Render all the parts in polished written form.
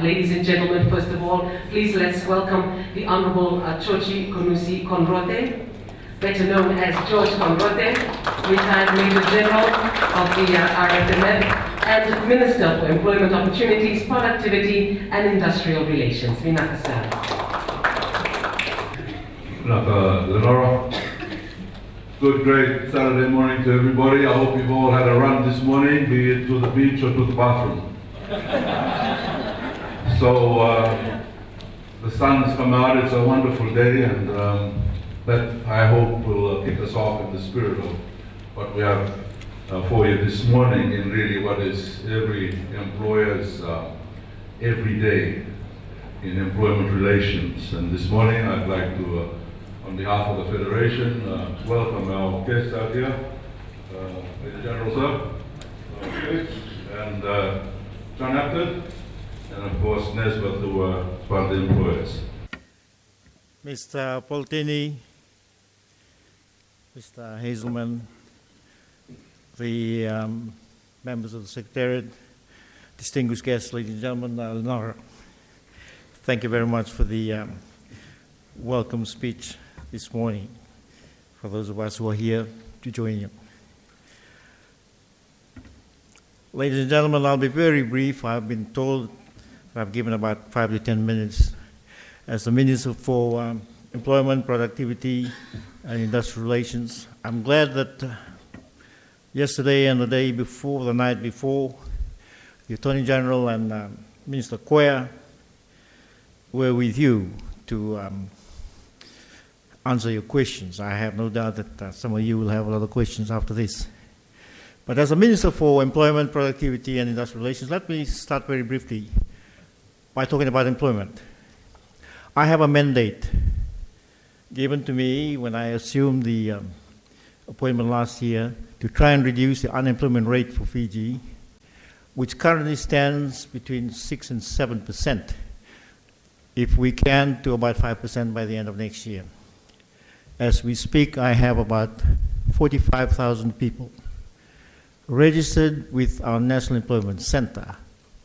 Ladies and gentlemen, first of all, please let's welcome the Honorable Jioji Konrote, better known as Jioji Konrote, retired Major General of the RFMF and Minister for Employment Opportunities, Productivity and Industrial Relations. Vinakasar. Lenora. Good, great Saturday morning to everybody. I hope you've all had a run this morning, be it to the beach or to the bathroom. So the sun has come out, it's a wonderful day, and that I hope will kick us off in the spirit of what we have for you this morning, in really what is every employer's every day in employment relations. And this morning I'd like to, on behalf of the Federation, welcome our guests out here, Major General Sir, and John Apted, and of course Nesbitt, who are part of the employers. Mr. Poltini, Mr. Hazelman, the members of the Secretariat, distinguished guests, ladies and gentlemen, Lenora, thank you very much for the welcome speech this morning, for those of us who are here to join you. Ladies and gentlemen, I'll be very brief. I've been told that I've given about 5 to 10 minutes. As the Minister for Employment, Productivity and Industrial Relations, I'm glad that yesterday and the day before, the night before, the Attorney General and Minister Koya were with you to answer your questions. I have no doubt that some of you will have a lot of questions after this. But as a Minister for Employment, Productivity and Industrial Relations, let me start very briefly by talking about employment. I have a mandate given to me when I assumed the appointment last year to try and reduce the unemployment rate for Fiji, which currently stands between 6 and 7%, if we can, to about 5% by the end of next year. As we speak, I have about 45,000 people registered with our National Employment Center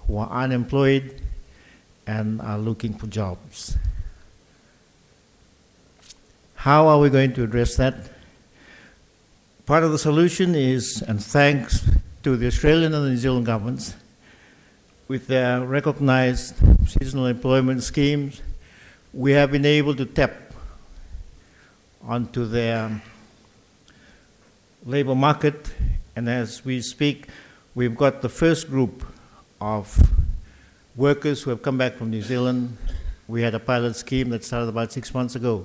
who are unemployed and are looking for jobs. How are we going to address that? Part of the solution is, and thanks to the Australian and the New Zealand governments, with their recognized seasonal employment schemes, we have been able to tap onto their labor market, and as we speak, we've got the first group of workers who have come back from New Zealand. We had a pilot scheme that started about 6 months ago.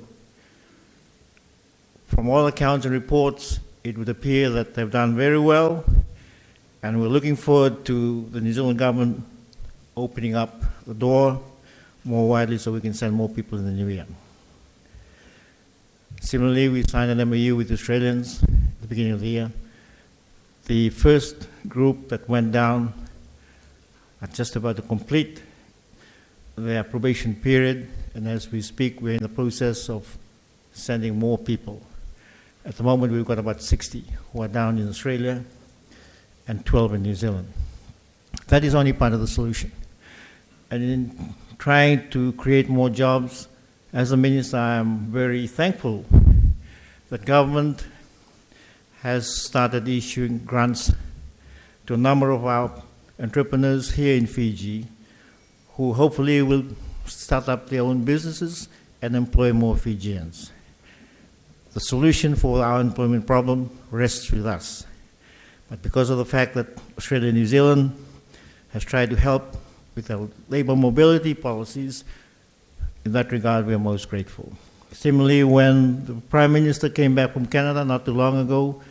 From all accounts and reports, it would appear that they've done very well, and we're looking forward to the New Zealand government opening up the door more widely so we can send more people in the new year. Similarly, we signed an MOU with the Australians at the beginning of the year. The first group that went down are just about to complete their probation period, and as we speak, we're in the process of sending more people. At the moment, we've got about 60 who are down in Australia and 12 in New Zealand. That is only part of the solution. And in trying to create more jobs, as a minister, I am very thankful that government has started issuing grants to a number of our entrepreneurs here in Fiji who hopefully will start up their own businesses and employ more Fijians. The solution for our employment problem rests with us. But because of the fact that Australia and New Zealand has tried to help with our labor mobility policies, in that regard, we are most grateful. Similarly, when the Prime Minister came back from Canada not too long ago,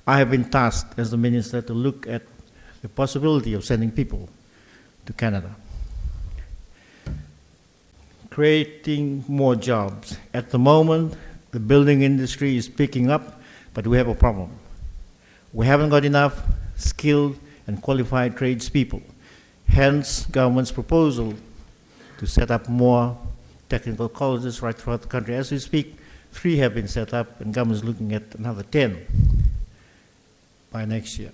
I have been tasked as the Minister to look at the possibility of sending people to Canada. Creating more jobs. At the moment, the building industry is picking up, but we have a problem. We haven't got enough skilled and qualified tradespeople. Hence, government's proposal to set up more technical colleges right throughout the country. As we speak, 3 have been set up, and government is looking at another 10 by next year.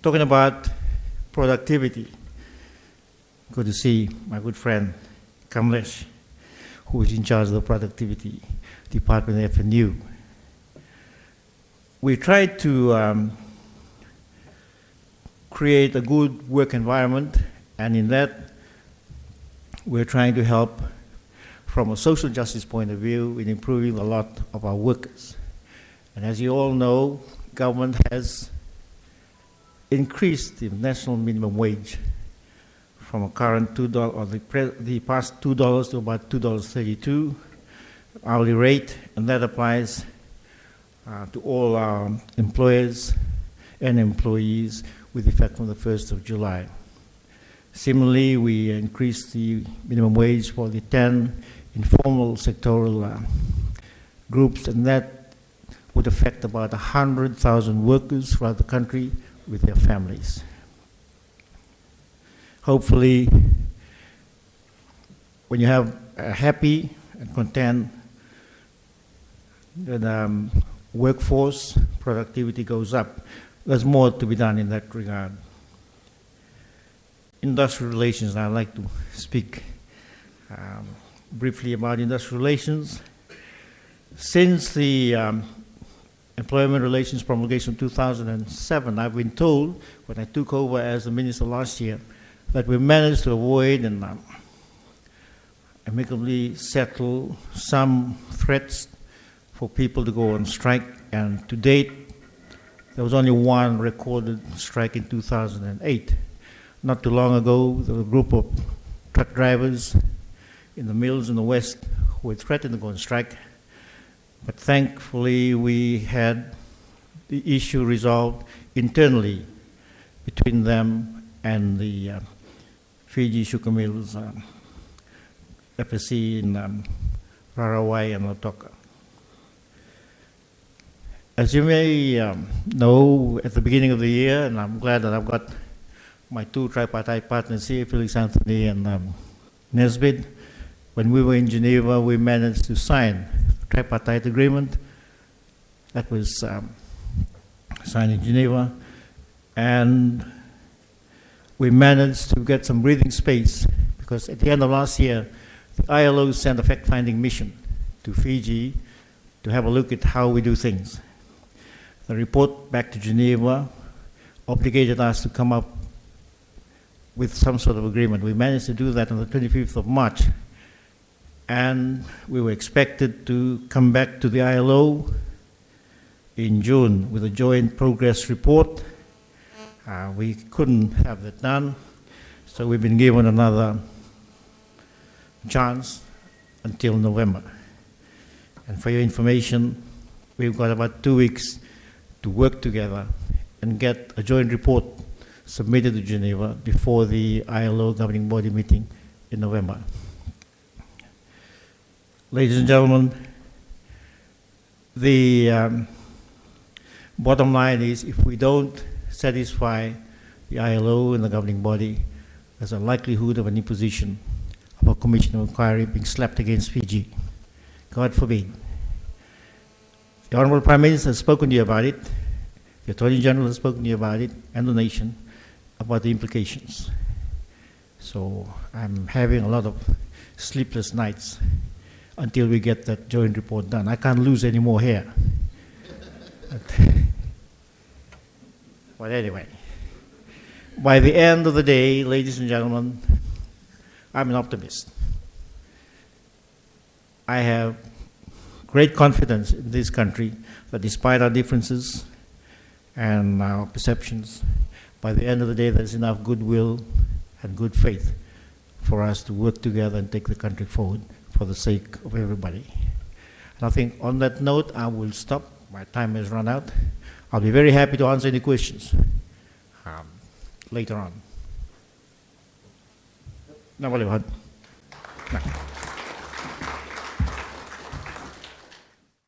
Talking about productivity. Good to see my good friend Kamlesh, who is in charge of the productivity department at FNU. We tried to create a good work environment, and in that we're trying to help from a social justice point of view in improving a lot of our workers. And as you all know, government has increased the national minimum wage from a current $2, or the past $2 to about $2.32 hourly rate, and that applies to all our employers and employees with effect from the 1st of July. Similarly, we increased the minimum wage for the 10 informal sectoral groups, and that would affect about 100,000 workers throughout the country with their families. Hopefully, when you have a happy and content workforce, productivity goes up. There's more to be done in that regard. Industrial relations, I'd like to speak briefly about industrial relations. Since the Employment Relations Promulgation 2007, I've been told, when I took over as the minister last year, that we managed to avoid and amicably settle some threats for people to go on strike, and to date, there was only one recorded strike in 2008. Not too long ago, there was a group of truck drivers in the mills in the West who had threatened to go on strike, but thankfully we had the issue resolved internally between them and the Fiji Sugar Mills FSC in Rarawai and Nadroga. As you may know, at the beginning of the year, and I'm glad that I've got my two tripartite partners here, Felix Anthony and Nesbitt, when we were in Geneva, we managed to sign a tripartite agreement that was signed in Geneva, and we managed to get some breathing space, because at the end of last year, the ILO sent a fact-finding mission to Fiji to have a look at how we do things. The report back to Geneva obligated us to come up with some sort of agreement. We managed to do that on the 25th of March, and we were expected to come back to the ILO in June with a joint progress report. We couldn't have that done, so we've been given another chance until November. And for your information, we've got about 2 weeks to work together and get a joint report submitted to Geneva before the ILO governing body meeting in November. Ladies and gentlemen, the bottom line is, if we don't satisfy the ILO and the governing body, there's a likelihood of an imposition of a commission of inquiry being slapped against Fiji. God forbid. The Honorable Prime Minister has spoken to you about it, the Attorney General has spoken to you about it, and the nation about the implications. So I'm having a lot of sleepless nights until we get that joint report done. I can't lose any more hair. But anyway, by the end of the day, ladies and gentlemen, I'm an optimist. I have great confidence in this country that despite our differences and our perceptions, by the end of the day, there's enough goodwill and good faith for us to work together and take the country forward for the sake of everybody. And I think on that note, I will stop. My time has run out. I'll be very happy to answer any questions later on. Na boleh, Pak.